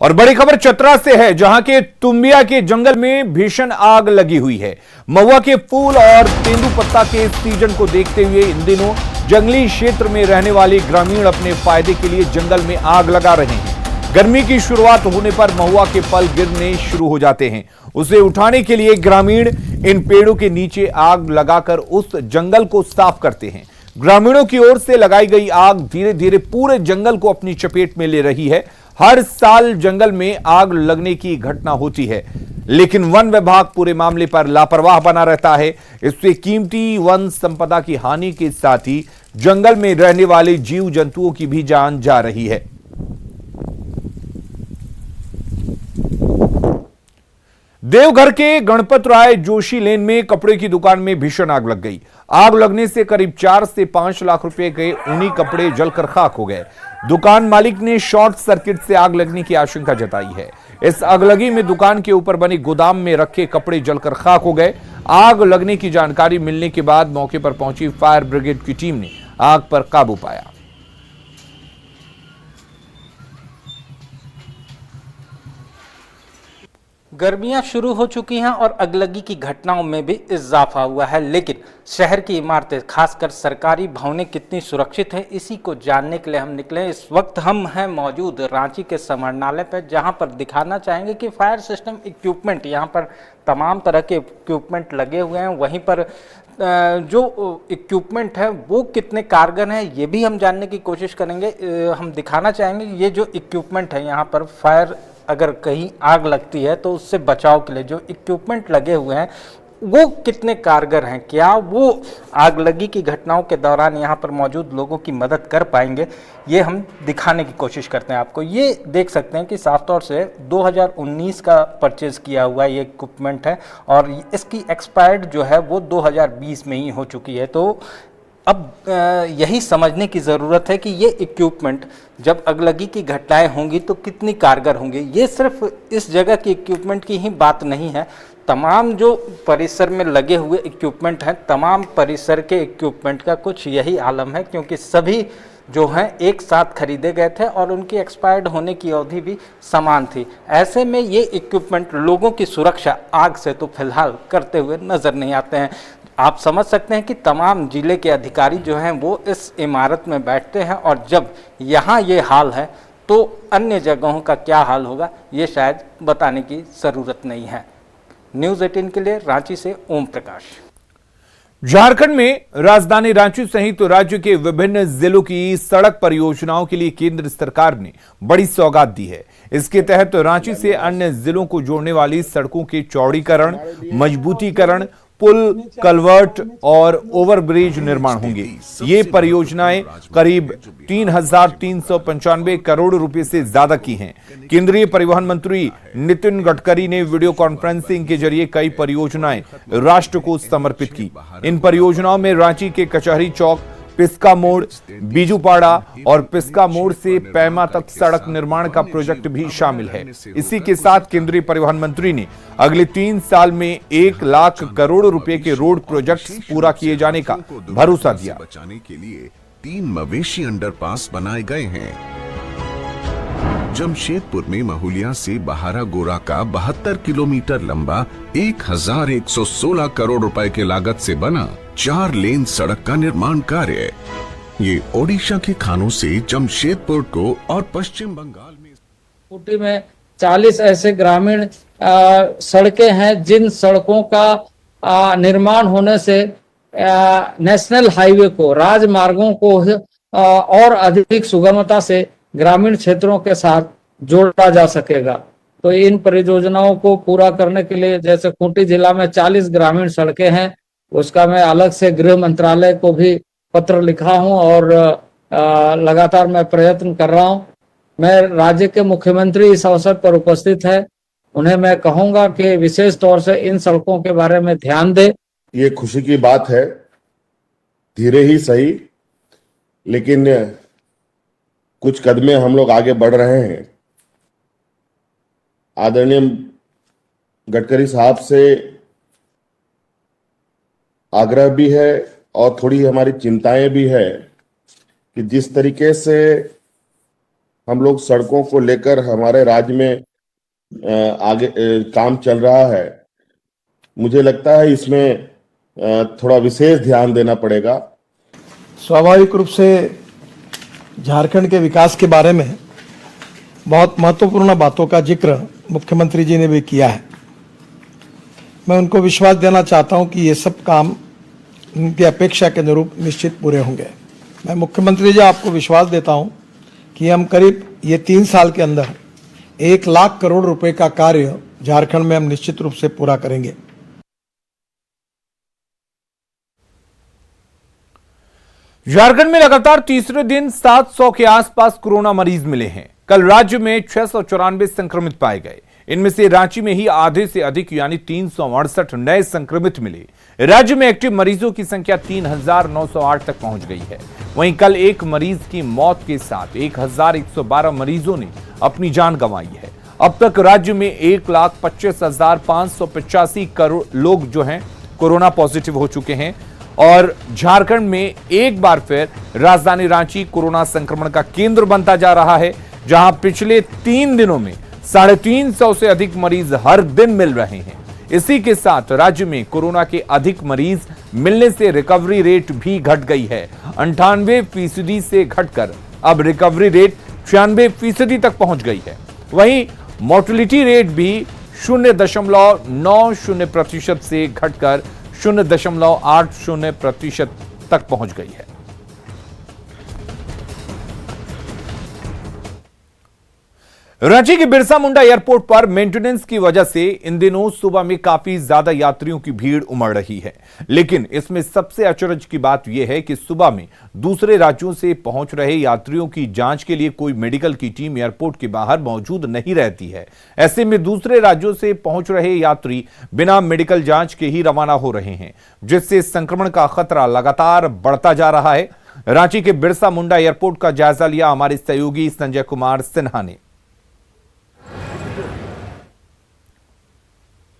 और बड़ी खबर चतरा से है, जहां के तुम्बिया के जंगल में भीषण आग लगी हुई है। महुआ के फूल और तेंदुपत्ता के सीजन को देखते हुए इन दिनों जंगली क्षेत्र में रहने वाले ग्रामीण अपने फायदे के लिए जंगल में आग लगा रहे हैं। गर्मी की शुरुआत होने पर महुआ के फल गिरने शुरू हो जाते हैं। उसे उठाने के लिए ग्रामीण इन पेड़ों के नीचे आग लगाकर उस जंगल को साफ करते हैं। ग्रामीणों की ओर से लगाई गई आग धीरे धीरे पूरे जंगल को अपनी चपेट में ले रही है। हर साल जंगल में आग लगने की घटना होती है, लेकिन वन विभाग पूरे मामले पर लापरवाह बना रहता है। इससे कीमती वन संपदा की हानि के साथ ही जंगल में रहने वाले जीव जंतुओं की भी जान जा रही है। देवघर के गणपत राय जोशी लेन में कपड़े की दुकान में भीषण आग लग गई। आग लगने से करीब 4 से 5 लाख रुपए के ऊनी कपड़े जलकर खाक हो गए। दुकान मालिक ने शॉर्ट सर्किट से आग लगने की आशंका जताई है। इस अगलगी में दुकान के ऊपर बने गोदाम में रखे कपड़े जलकर खाक हो गए। आग लगने की जानकारी मिलने के बाद मौके पर पहुंची फायर ब्रिगेड की टीम ने आग पर काबू पाया। गर्मियां शुरू हो चुकी हैं और अगलगी की घटनाओं में भी इजाफा हुआ है, लेकिन शहर की इमारतें खासकर सरकारी भवनें कितनी सुरक्षित हैं, इसी को जानने के लिए हम निकले। इस वक्त हम हैं मौजूद रांची के समरनालय पर, जहां पर दिखाना चाहेंगे कि फायर सिस्टम इक्विपमेंट, यहां पर तमाम तरह के इक्विपमेंट लगे हुए हैं। वहीं पर जो इक्विपमेंट है वो कितने कारगर हैं ये भी हम जानने की कोशिश करेंगे। हम दिखाना चाहेंगे ये जो इक्विपमेंट है, यहाँ पर फायर अगर कहीं आग लगती है तो उससे बचाव के लिए जो इक्विपमेंट लगे हुए हैं वो कितने कारगर हैं, क्या वो आगलगी की घटनाओं के दौरान यहाँ पर मौजूद लोगों की मदद कर पाएंगे, ये हम दिखाने की कोशिश करते हैं आपको। ये देख सकते हैं कि साफ तौर से 2019 का परचेज किया हुआ ये इक्विपमेंट है और इसकी एक्सपायर्ड जो है वो 2020 में ही हो चुकी है। तो अब यही समझने की ज़रूरत है कि ये इक्विपमेंट जब अगलगी की घटनाएं होंगी तो कितनी कारगर होंगी। ये सिर्फ इस जगह की इक्विपमेंट की ही बात नहीं है, तमाम जो परिसर में लगे हुए इक्विपमेंट हैं, तमाम परिसर के इक्विपमेंट का कुछ यही आलम है, क्योंकि सभी जो हैं एक साथ खरीदे गए थे और उनकी एक्सपायर्ड होने की अवधि भी समान थी। ऐसे में ये इक्विपमेंट लोगों की सुरक्षा आग से तो फिलहाल करते हुए नज़र नहीं आते हैं। आप समझ सकते हैं कि तमाम जिले के अधिकारी जो हैं वो इस इमारत में बैठते हैं और जब यहाँ ये हाल है तो अन्य जगहों का क्या हाल होगा ये शायद बताने की ज़रूरत नहीं है। न्यूज़ 18 के लिए रांची से ओम प्रकाश। झारखंड में राजधानी रांची सहित राज्य के विभिन्न जिलों की सड़क परियोजनाओं के लिए केंद्र सरकार ने बड़ी सौगात दी है। इसके तहत रांची से अन्य जिलों को जोड़ने वाली सड़कों के चौड़ीकरण, मजबूतीकरण, पुल, कलवर्ट और ओवरब्रिज निर्माण होंगे। ये परियोजनाएं करीब 3,395 करोड़ रुपए से ज्यादा की हैं। केंद्रीय परिवहन मंत्री नितिन गडकरी ने वीडियो कॉन्फ्रेंसिंग के जरिए कई परियोजनाएं राष्ट्र को समर्पित की। इन परियोजनाओं में रांची के कचहरी चौक, पिस्का मोड़, बीजूपाड़ा और पिस्का मोड़ से पैमा तक सड़क निर्माण का प्रोजेक्ट भी शामिल है। इसी के साथ केंद्रीय परिवहन मंत्री ने अगले 3 साल में 1 लाख करोड़ रुपए के रोड प्रोजेक्ट्स पूरा किए जाने का भरोसा दिया। बचाने के लिए 3 मवेशी अंडरपास बनाए गए हैं। जमशेदपुर में महुलिया से बहारा गोरा का 72 किलोमीटर लंबा 1116 करोड़ रुपए के लागत से बना 4 लेन सड़क का निर्माण कार्य। ये ओडिशा के खानों से जमशेदपुर को और पश्चिम बंगाल में ऊटी में 40 ऐसे ग्रामीण सड़कें हैं जिन सड़कों का निर्माण होने से नेशनल हाईवे को, राजमार्गों को और अधिक सुगमता से ग्रामीण क्षेत्रों के साथ जोड़ा जा सकेगा। तो इन परियोजनाओं को पूरा करने के लिए जैसे खूंटी जिला में 40 ग्रामीण सड़कें हैं, उसका मैं अलग से गृह मंत्रालय को भी पत्र लिखा हूं और लगातार मैं प्रयत्न कर रहा हूं। मैं राज्य के मुख्यमंत्री इस अवसर पर उपस्थित है, उन्हें मैं कहूंगा कि विशेष तौर से इन सड़कों के बारे में ध्यान दे। ये खुशी की बात है, धीरे ही सही लेकिन कुछ कदमें हम लोग आगे बढ़ रहे हैं। आदरणीय गडकरी साहब से आग्रह भी है और थोड़ी हमारी चिंताएं भी है कि जिस तरीके से हम लोग सड़कों को लेकर हमारे राज्य में आगे काम चल रहा है, मुझे लगता है इसमें थोड़ा विशेष ध्यान देना पड़ेगा। स्वाभाविक रूप से झारखंड के विकास के बारे में बहुत महत्वपूर्ण बातों का जिक्र मुख्यमंत्री जी ने भी किया है। मैं उनको विश्वास देना चाहता हूं कि ये सब काम उनकी अपेक्षा के अनुरूप निश्चित पूरे होंगे। मैं मुख्यमंत्री जी आपको विश्वास देता हूं कि हम करीब ये 3 साल के अंदर 1 लाख करोड़ रुपए का कार्य झारखंड में हम निश्चित रूप से पूरा करेंगे। झारखंड में लगातार तीसरे दिन 700 के आसपास कोरोना मरीज मिले हैं। कल राज्य में 694 संक्रमित पाए गए। इनमें से रांची में ही आधे से अधिक यानी 368 नए संक्रमित मिले। राज्य में एक्टिव मरीजों की संख्या 3908 तक पहुंच गई है। वहीं कल एक मरीज की मौत के साथ 1112 मरीजों ने अपनी जान गंवाई है। अब तक राज्य में 1,25,585 करोड़ लोग जो हैं कोरोना पॉजिटिव हो चुके हैं और झारखंड में एक बार फिर राजधानी रांची कोरोना संक्रमण का केंद्र बनता जा रहा है, जहां पिछले 3 दिनों में 350 से अधिक मरीज हर दिन मिल रहे हैं। इसी के साथ राज्य में कोरोना के अधिक मरीज मिलने से रिकवरी रेट भी घट गई है। 98% से घटकर अब रिकवरी रेट 96% तक पहुंच गई है। वहीं मोर्टेलिटी रेट भी 0.90% से घटकर 0.80% तक पहुंच गई है। रांची के बिरसा मुंडा एयरपोर्ट पर मेंटेनेंस की वजह से इन दिनों सुबह में काफी ज्यादा यात्रियों की भीड़ उमड़ रही है। लेकिन इसमें सबसे अचरज की बात यह है कि सुबह में दूसरे राज्यों से पहुंच रहे यात्रियों की जांच के लिए कोई मेडिकल की टीम एयरपोर्ट के बाहर मौजूद नहीं रहती है। ऐसे में दूसरे राज्यों से पहुंच रहे यात्री बिना मेडिकल जांच के ही रवाना हो रहे हैं, जिससे संक्रमण का खतरा लगातार बढ़ता जा रहा है। रांची के बिरसा मुंडा एयरपोर्ट का जायजा लिया हमारे सहयोगी संजय कुमार सिन्हा ने।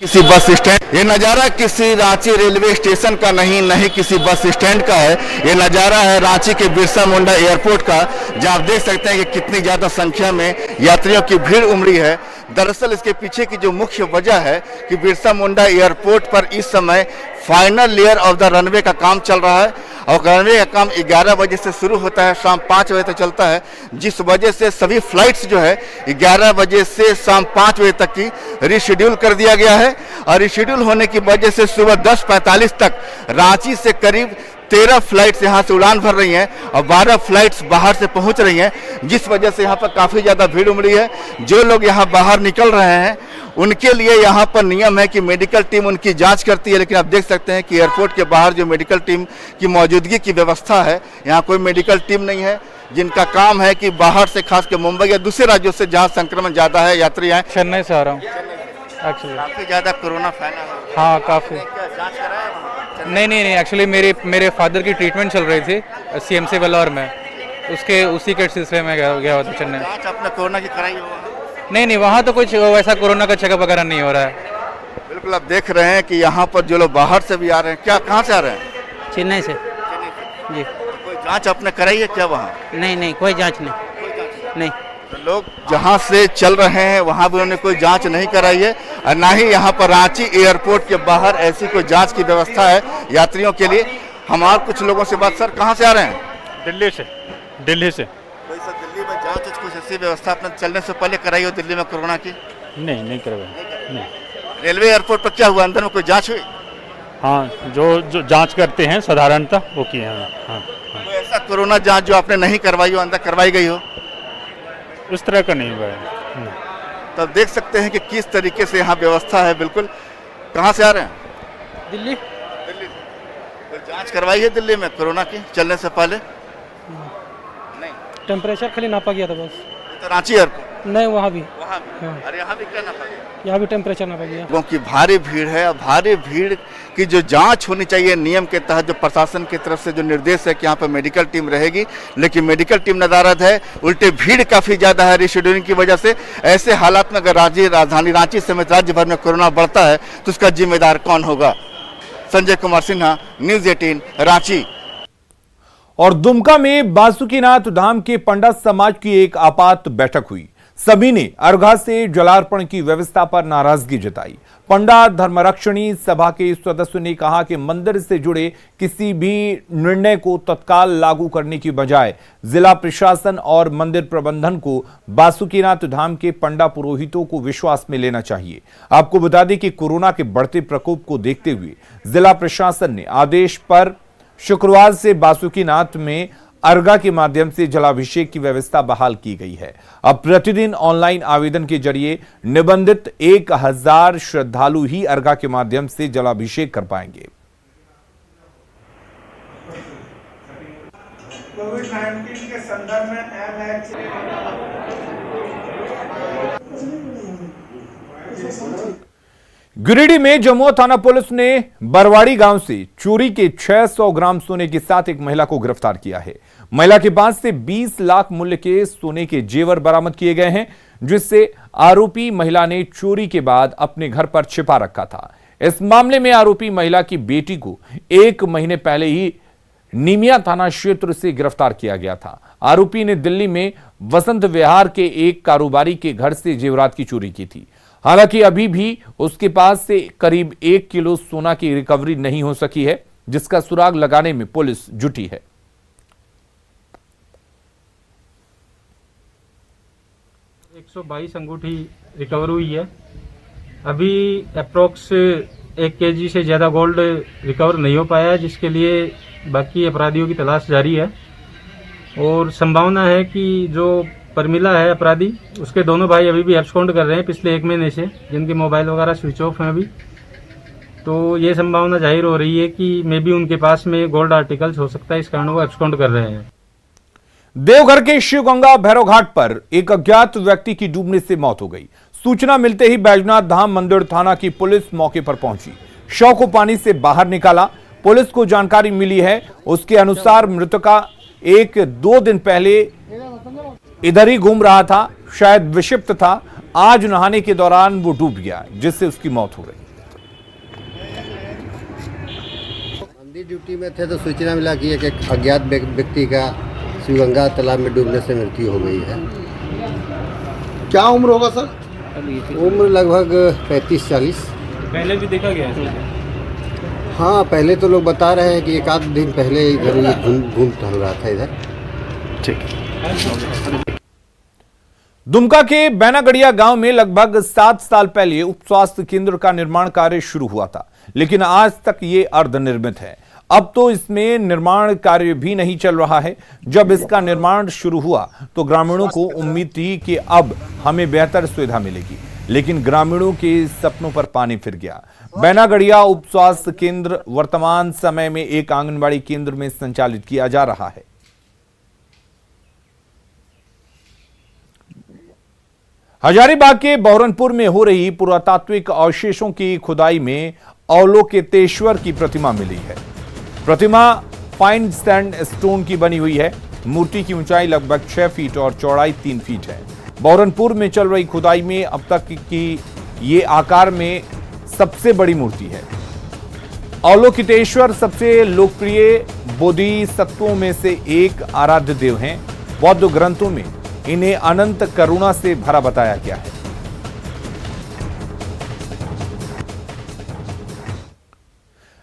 किसी बस स्टैंड, ये नज़ारा किसी रांची रेलवे स्टेशन का नहीं किसी बस स्टैंड का है। ये नज़ारा है रांची के बिरसा मुंडा एयरपोर्ट का, जहां आप देख सकते हैं कि कितनी ज़्यादा संख्या में यात्रियों की भीड़ उमड़ी है। दरअसल इसके पीछे की जो मुख्य वजह है कि बिरसा मुंडा एयरपोर्ट पर इस समय final layer of the runway का काम चल रहा है और रनवे का काम 11 बजे से शुरू होता है, शाम 5 बजे तक चलता है, जिस वजह से सभी फ्लाइट्स जो है 11 बजे से शाम 5 बजे तक की रिशेड्यूल कर दिया गया है। और रिशेड्यूल होने की वजह से सुबह 10:45 तक रांची से करीब 13 फ्लाइट्स यहाँ से उड़ान भर रही हैं और 12 फ्लाइट्स बाहर से पहुँच रही हैं, जिस वजह से यहाँ पर काफ़ी ज़्यादा भीड़ उमड़ी है। जो लोग यहाँ बाहर निकल रहे हैं उनके लिए यहाँ पर नियम है कि मेडिकल टीम उनकी जांच करती है, लेकिन आप देख सकते हैं कि एयरपोर्ट के बाहर जो मेडिकल टीम की मौजूदगी की व्यवस्था है, यहाँ कोई मेडिकल टीम नहीं है, जिनका काम है कि बाहर से खासकर मुंबई या दूसरे राज्यों से जहाँ संक्रमण ज़्यादा है यात्री आए। चेन्नई से आ रहा हूँ एक्चुअली। काफ़ी ज़्यादा कोरोना फैला है। हाँ काफ़ी। नहीं एक्चुअली मेरे फादर की ट्रीटमेंट चल रही थी CMC वेल्लोर में, उसी के सिलसिले में गया हुआ था चेन्नई। जांच आपने कोरोना की कराई होगा? नहीं वहाँ तो कुछ वैसा कोरोना का चेकअप वगैरह नहीं हो रहा है। बिल्कुल, आप देख रहे हैं कि यहाँ पर जो लोग बाहर से भी आ रहे हैं, क्या कहाँ से आ रहे हैं? चेन्नई से जी। कोई जांच आपने कराई है क्या वहाँ? नहीं कोई जांच नहीं। तो लोग जहाँ से चल रहे हैं वहाँ भी उन्होंने कोई जांच नहीं कराई है और ना ही यहाँ पर रांची एयरपोर्ट के बाहर ऐसी कोई जांच की व्यवस्था है यात्रियों के लिए। हमारे कुछ लोगों से बात, सर कहाँ से आ रहे हैं? दिल्ली से। कोई सर दिल्ली में जांच कुछ ऐसी व्यवस्था आपने चलने से पहले कराई हो दिल्ली में कोरोना की? नहीं करवाई नहीं। रेलवे एयरपोर्ट पर क्या हुआ, अंदर में कोई जांच हुई? हाँ, जो जांच करते हैं साधारणतः वो किए हैं। हाँ। कोई ऐसा कोरोना जांच जो आपने नहीं करवाई हो, अंदर करवाई गई हो? उस तरह का नहीं हुआ है। तब देख सकते हैं कि किस तरीके से यहाँ व्यवस्था है। बिल्कुल, कहाँ से आ रहे हैं? दिल्ली। कोई जांच करवाई है दिल्ली में कोरोना की चलने से पहले? नहीं, टेम्परेचर खाली नापा गया था बस। तो रांची एयरपोर्ट नहीं वहाँ भी। अरे यहाँ भी क्या नापा गया? यहाँ भी टेम्परेचर नापा गया। लोगों की भारी भीड़ है और भारी भीड़ की जो जांच होनी चाहिए नियम के तहत, जो प्रशासन की तरफ से जो निर्देश है कि यहाँ पर मेडिकल टीम रहेगी, लेकिन मेडिकल टीम नदारद है, उल्टे भीड़ काफ़ी ज़्यादा है रिशेड्यूलिंग की वजह से। ऐसे हालात में अगर राजधानी रांची समेत राज्य भर में कोरोना बढ़ता है तो उसका जिम्मेदार कौन होगा? संजय कुमार सिन्हा, न्यूज़ 18 रांची। और दुमका में बासुकीनाथ धाम के पंडा समाज की एक आपात बैठक हुई। सभी ने अर्घा से जलार्पण की व्यवस्था पर नाराजगी जताई। पंडा धर्मरक्षणी सभा के सदस्यों ने कहा कि मंदिर से जुड़े किसी भी निर्णय को तत्काल लागू करने की बजाय जिला प्रशासन और मंदिर प्रबंधन को बासुकीनाथ धाम के पंडा पुरोहितों को विश्वास में लेना चाहिए। आपको बता दें कि कोरोना के बढ़ते प्रकोप को देखते हुए जिला प्रशासन ने आदेश पर शुक्रवार से बासुकीनाथ में अर्घा के माध्यम से जलाभिषेक की व्यवस्था बहाल की गई है। अब प्रतिदिन ऑनलाइन आवेदन के जरिए निबंधित 1000 श्रद्धालु ही अर्घा के माध्यम से जलाभिषेक कर पाएंगे। कोविड-19 के संदर्भ में गिरिडीह में जमुआ थाना पुलिस ने बरवाड़ी गांव से चोरी के 600 ग्राम सोने के साथ एक महिला को गिरफ्तार किया है। महिला के पास से 20 लाख मूल्य के सोने के जेवर बरामद किए गए हैं, जिससे आरोपी महिला ने चोरी के बाद अपने घर पर छिपा रखा था। इस मामले में आरोपी महिला की बेटी को 1 महीने पहले ही नीमिया थाना क्षेत्र से गिरफ्तार किया गया था। आरोपी ने दिल्ली में वसंत विहार के एक कारोबारी के घर से जेवरात की चोरी की थी। हालांकि अभी भी उसके पास से करीब 1 किलो सोना की रिकवरी नहीं हो सकी है, जिसका सुराग लगाने में पुलिस जुटी है। एक 122 अंगूठी रिकवर हुई है। अभी अप्रोक्स 1 केजी से ज़्यादा गोल्ड रिकवर नहीं हो पाया है, जिसके लिए बाकी अपराधियों की तलाश जारी है और संभावना है कि जो परमिला है अपराधी, उसके दोनों भाई अभी भी एब्सकॉन्ड कर रहे हैं पिछले 1 महीने से, जिनके मोबाइल वगैरह स्विच ऑफ हैं अभी। तो ये संभावना जाहिर हो रही है कि मे बी उनके पास में गोल्ड आर्टिकल्स हो सकता है, इस कारण वो एब्सकॉन्ड कर रहे हैं। देवघर के शिवगंगा भैरव घाट पर एक अज्ञात व्यक्ति की डूबने से मौत हो गई। सूचना मिलते ही बैजनाथ धाम मंदिर थाना की पुलिस मौके पर पहुंची, शव को पानी से बाहर निकाला। पुलिस को जानकारी मिली है, उसके अनुसार मृतका 1-2 दिन पहले इधर ही घूम रहा था, शायद विक्षिप्त था। आज नहाने के दौरान वो डूब गया, जिससे उसकी मौत हो गई। मंदिर ड्यूटी में थे तो सूचना मिला कि एक अज्ञात व्यक्ति का शिवगंगा तालाब में डूबने से मृत्यु हो गई है। क्या उम्र होगा सर? उम्र लगभग 35-40। पहले भी देखा गया है? हाँ, पहले तो लोग बता रहे हैं कि 1 दिन पहले इधर घूम टहल रहा था इधर। दुमका के बैनागढ़िया गांव में लगभग 7 साल पहले उप स्वास्थ्य केंद्र का निर्माण कार्य शुरू हुआ था, लेकिन आज तक ये अर्धनिर्मित है। अब तो इसमें निर्माण कार्य भी नहीं चल रहा है। जब इसका निर्माण शुरू हुआ तो ग्रामीणों को उम्मीद थी कि अब हमें बेहतर सुविधा मिलेगी, लेकिन ग्रामीणों के सपनों पर पानी फिर गया। बैनागढ़िया उप स्वास्थ्य केंद्र वर्तमान समय में एक आंगनबाड़ी केंद्र में संचालित किया जा रहा है। हजारीबाग के बौरनपुर में हो रही पुरातात्विक अवशेषों की खुदाई में अवलोकितेश्वर की प्रतिमा मिली है। प्रतिमा फाइन सैंड स्टोन की बनी हुई है। मूर्ति की ऊंचाई लगभग 6 फीट और चौड़ाई 3 फीट है। बौरनपुर में चल रही खुदाई में अब तक की ये आकार में सबसे बड़ी मूर्ति है। अवलोकितेश्वर सबसे लोकप्रिय बोधिसत्वों में से एक आराध्य देव हैं। बौद्ध ग्रंथों में इन्हें अनंत करुणा से भरा बताया गया है।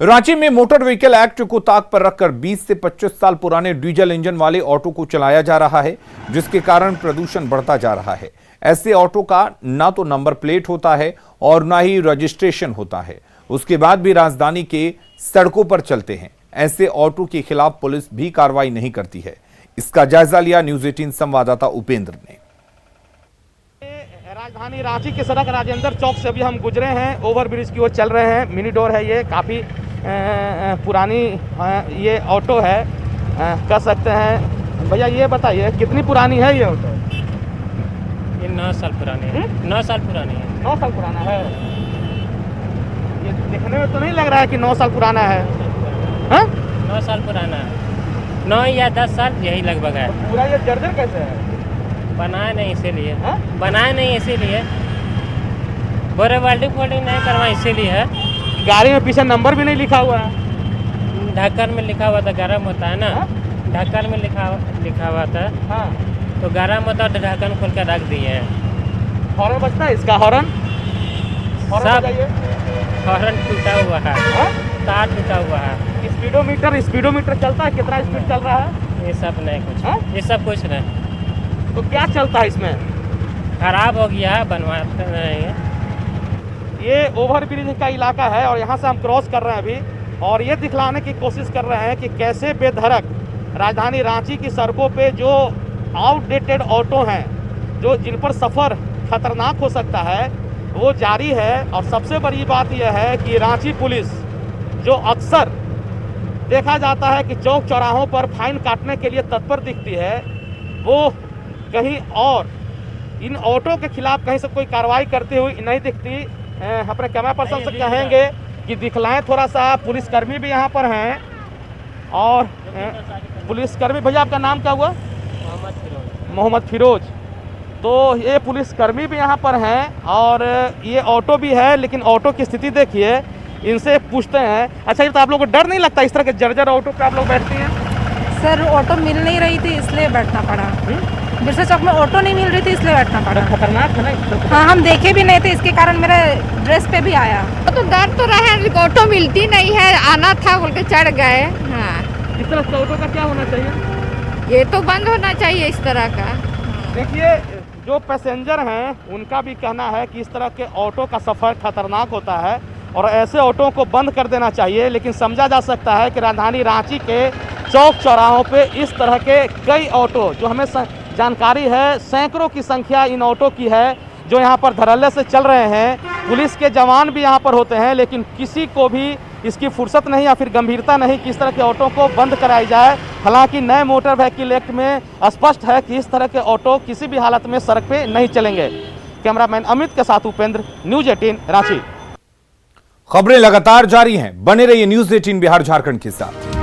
रांची में मोटर व्हीकल एक्ट को ताक पर रखकर 20 से 25 साल पुराने डीजल इंजन वाले ऑटो को चलाया जा रहा है, जिसके कारण प्रदूषण बढ़ता जा रहा है। ऐसे ऑटो का ना तो नंबर प्लेट होता है और ना ही रजिस्ट्रेशन होता है। उसके बाद भी राजधानी के सड़कों पर चलते हैं। ऐसे ऑटो के खिलाफ पुलिस भी कार्रवाई नहीं करती है। इसका जायजा लिया न्यूज 18 संवाददाता उपेंद्र ने। राजधानी रांची के सड़क राजेंद्र चौक से अभी हम गुजरे हैं, ओवरब्रिज की ओर चल रहे हैं। मिनी डोर है, ये काफ़ी पुरानी ये ऑटो है, कह सकते हैं। भैया ये बताइए कितनी पुरानी है ये ऑटो? ये 9 साल पुरानी है। 9 साल पुरानी है। 9 साल पुराना है। ये देखने में तो नहीं लग रहा है कि 9 साल पुराना है। 9 साल पुराना है, 9 या 10 साल यही लगभग है। पूरा ये जर्जर कैसे है? बनाया नहीं इसीलिए, बनाया नहीं इसीलिए, बोरे वेल्डिंग नहीं करवा इसीलिए है। गाड़ी में पीछे नंबर भी नहीं लिखा हुआ है। ढक्कन में लिखा हुआ था, गर्म होता है ना, ढक्कन में लिखा हुआ था। हाँ, तो गरम होता तो ढक्कन खोल कर रख दिए हैं। हॉर्न बजता है इसका? हॉर्न सब हॉर्न टूटा हुआ है। तार टूटा हुआ है। स्पीडोमीटर चलता है? कितना स्पीड चल रहा है? ये सब नहीं कुछ। ये सब कुछ नहीं। तो क्या चलता है इसमें? खराब हो गया है, बनवाते नहीं है। ये ओवर ब्रिज का इलाका है और यहाँ से हम क्रॉस कर रहे हैं अभी, और ये दिखलाने की कोशिश कर रहे हैं कि कैसे बेधड़क राजधानी रांची की सड़कों पे जो आउटडेटेड ऑटो हैं, जो जिन पर सफ़र खतरनाक हो सकता है, वो जारी है। और सबसे बड़ी बात यह है कि रांची पुलिस, जो अक्सर देखा जाता है कि चौक चौराहों पर फाइन काटने के लिए तत्पर दिखती है, वो कहीं और इन ऑटो के खिलाफ कहीं से कोई कार्रवाई करती हुई नहीं दिखती। अपने कैमरा पर्सन से कहेंगे कि दिखलाएं थोड़ा सा। पुलिसकर्मी भी यहाँ पर हैं और पुलिसकर्मी, भैया आपका नाम क्या हुआ? मोहम्मद फिरोज। तो ये पुलिसकर्मी भी यहाँ पर हैं और ये ऑटो भी है, लेकिन ऑटो की स्थिति देखिए। इनसे पूछते हैं, अच्छा ये तो आप लोगों को डर नहीं लगता इस तरह के जर्जर ऑटो पे आप लोग बैठती हैं? सर ऑटो मिल नहीं रही थी इसलिए बैठना पड़ा। बिरसा चौक में ऑटो नहीं मिल रही थी इसलिए बैठना पड़ा। खतरनाक है ना? हाँ, हम देखे भी नहीं थे, इसके कारण मेरे ड्रेस पे भी आया। तो डर तो रहे, ऑटो मिलती नहीं है, आना था बोल के चढ़ गए। हाँ, इस तरह से ऑटो का क्या होना चाहिए? ये तो बंद होना चाहिए इस तरह का। देखिए, जो पैसेंजर हैं उनका भी कहना है कि इस तरह के ऑटो का सफ़र खतरनाक होता है और ऐसे ऑटो को बंद कर देना चाहिए। लेकिन समझा जा सकता है कि राजधानी रांची के चौक चौराहों पे इस तरह के कई ऑटो, जो हमें जानकारी है सैकड़ों की संख्या इन ऑटो की है, जो यहाँ पर धड़ल्ले से चल रहे हैं। पुलिस के जवान भी यहाँ पर होते हैं, लेकिन किसी को भी इसकी फुर्सत नहीं या फिर गंभीरता नहीं कि इस तरह के ऑटो को बंद कराई जाए। हालांकि नए मोटर व्हीकल एक्ट में स्पष्ट है कि इस तरह के ऑटो किसी भी हालत में सड़क पे नहीं चलेंगे। कैमरामैन अमित के साथ उपेंद्र, न्यूज़ 18 रांची। खबरें लगातार जारी हैं, बने रहिए न्यूज़ 18 बिहार झारखंड के साथ।